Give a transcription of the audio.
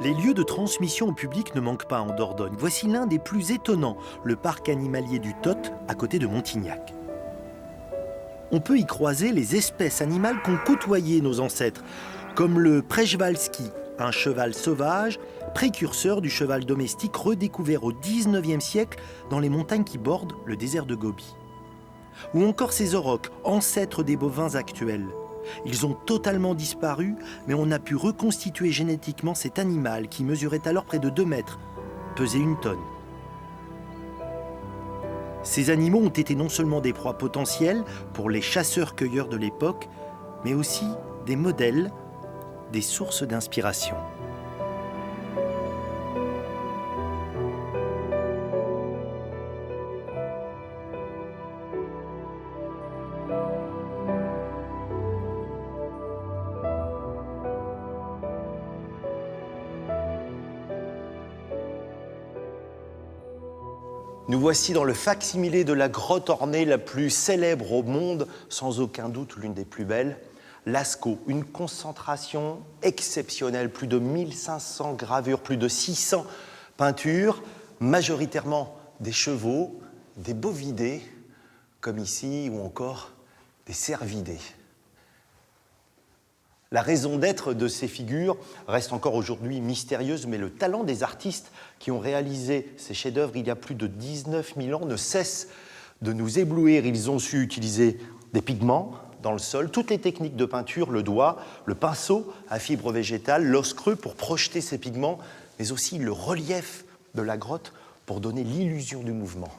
Les lieux de transmission au public ne manquent pas en Dordogne. Voici l'un des plus étonnants, le parc animalier du Tot, à côté de Montignac. On peut y croiser les espèces animales qu'ont côtoyé nos ancêtres, comme le Przewalski, un cheval sauvage, précurseur du cheval domestique redécouvert au XIXe siècle dans les montagnes qui bordent le désert de Gobi. Ou encore ces aurochs, ancêtres des bovins actuels. Ils ont totalement disparu, mais on a pu reconstituer génétiquement cet animal qui mesurait alors près de 2 mètres, pesait 1 tonne. Ces animaux ont été non seulement des proies potentielles pour les chasseurs-cueilleurs de l'époque, mais aussi des modèles, des sources d'inspiration. Nous voici dans le fac-similé de la grotte ornée la plus célèbre au monde, sans aucun doute l'une des plus belles, Lascaux. Une concentration exceptionnelle, plus de 1500 gravures, plus de 600 peintures, majoritairement des chevaux, des bovidés, comme ici, ou encore des cervidés. La raison d'être de ces figures reste encore aujourd'hui mystérieuse, mais le talent des artistes qui ont réalisé ces chefs-d'œuvre il y a plus de 19 000 ans ne cesse de nous éblouir. Ils ont su utiliser des pigments dans le sol, toutes les techniques de peinture, le doigt, le pinceau à fibres végétales, l'os creux pour projeter ces pigments, mais aussi le relief de la grotte pour donner l'illusion du mouvement.